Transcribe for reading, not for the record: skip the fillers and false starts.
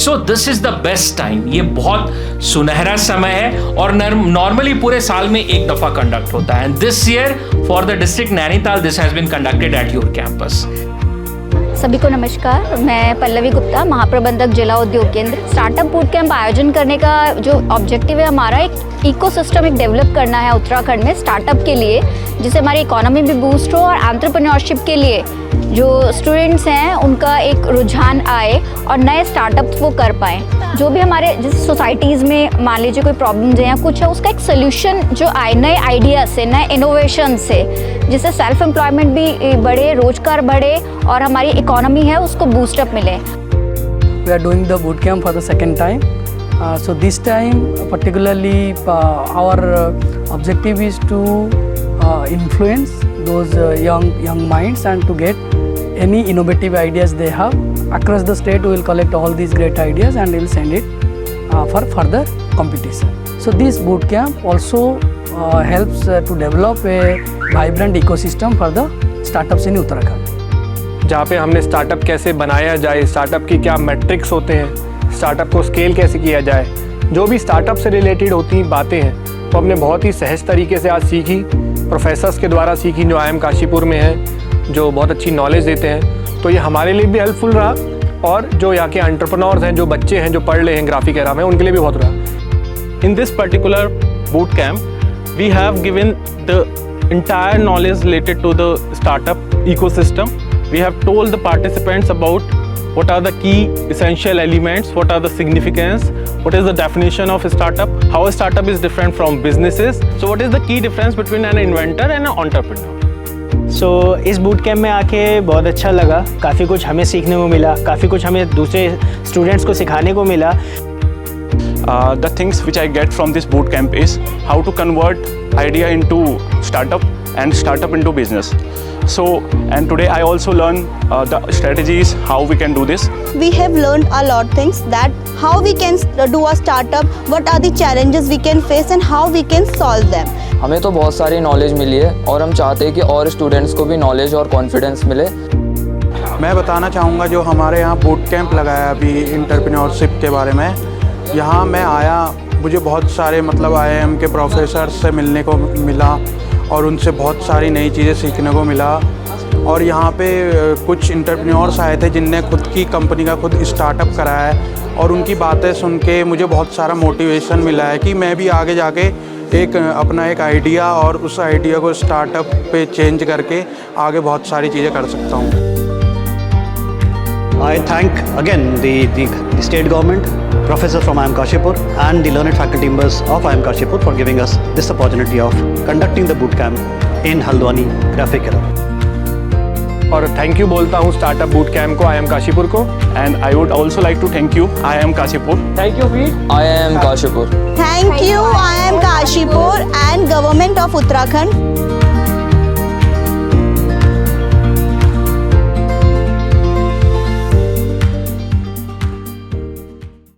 So this is the best time, ये बहुत सुनहरा समय है और नॉर्मली पूरे साल में एक दफा कंडक्ट होता है। And this year for the district Nainital this has been conducted at your campus. सभी को नमस्कार, मैं पल्लवी गुप्ता, महाप्रबंधक जिला उद्योग केंद्र। स्टार्टअप बूट कैंप आयोजन करने का जो ऑब्जेक्टिव है हमारा, एक इकोसिस्टम एक डेवलप करना है उत्तराखंड में स्टार्टअप के लिए, जिससे हमारी इकोनॉमी भी बूस्ट हो और एंटरप्रेन्योरशिप के लिए जो स्टूडेंट्स हैं उनका एक रुझान आए और नए स्टार्टअप्स वो कर पाएँ। जो भी हमारे जिस सोसाइटीज़ में मान लीजिए कोई प्रॉब्लम्स है या कुछ है, उसका एक सोल्यूशन जो आए नए आइडिया से, नए इनोवेशन से, जिससे सेल्फ एम्प्लॉयमेंट भी बढ़े, रोजगार बढ़े और हमारी इकोनॉमी है उसको बूस्टअप मिले। We are doing the boot camp for the second time. So this time particularly our objective is to influence those young minds and to get any innovative ideas they have. Across the state we will collect all these great ideas and we will send it for further competition. So this boot camp also helps to develop a vibrant ecosystem for the startups in Uttarakhand. जहाँ पे हमने startup कैसे बनाया जाए, startup की क्या matrix होते हैं, स्टार्टअप को स्केल कैसे किया जाए, जो भी स्टार्टअप से रिलेटेड होती बातें हैं तो हमने बहुत ही सहज तरीके से आज सीखी, प्रोफेसर्स के द्वारा सीखी जो IIM काशीपुर में हैं, जो बहुत अच्छी नॉलेज देते हैं। तो ये हमारे लिए भी हेल्पफुल रहा और जो यहाँ के एंटरप्रेन्योर्स हैं, जो बच्चे हैं जो पढ़ रहे हैं ग्राफिक एरा में, उनके लिए भी बहुत रहा। In this particular boot camp, we have given the entire knowledge related to the startup ecosystem. We have told the participants about what are the key essential elements, what are the significance, what is the definition of a startup, how a startup is different from businesses. So what is the key difference between an inventor and an entrepreneur? So इस boot camp में आके बहुत अच्छा लगा, काफ़ी कुछ हमें सीखने को मिला, काफ़ी कुछ हमें दूसरे स्टूडेंट्स को सिखाने को मिला। The things which I get from this boot camp is how to convert idea into startup and startup into business. So, and today I also learn the strategies how we can do this. We have learned a lot things, that how we can do a startup, what are the challenges we can face and how we can solve them. हमें तो बहुत सारी knowledge मिली है और हम चाहते हैं कि और स्टूडेंट्स को भी नॉलेज और कॉन्फिडेंस मिले। मैं बताना चाहूँगा जो हमारे यहाँ बूट कैंप लगाया अभी एंटरप्रेन्योरशिप के बारे में, यहाँ मैं आया, मुझे बहुत सारे मतलब IIM के प्रोफेसर से मिलने को मिला और उनसे बहुत सारी नई चीज़ें सीखने को मिला। और यहाँ पे कुछ एंटरप्रेन्योर्स आए थे जिनने खुद की कंपनी का खुद स्टार्टअप कराया है और उनकी बातें सुन के मुझे बहुत सारा मोटिवेशन मिला है कि मैं भी आगे जाके अपना एक आइडिया और उस आइडिया को स्टार्टअप पे चेंज करके आगे बहुत सारी चीज़ें कर सकता हूँ। I thank again the state government, professors from IIM Kashipur and the learned faculty members of IIM Kashipur for giving us this opportunity of conducting the boot camp in Haldwani graphic era. और thank you बोलता हूँ startup boot camp को, IIM Kashipur को, and I would also like to thank you IIM Kashipur. Thank you IIM Kashipur. Thank you IIM Kashipur and Government of Uttarakhand.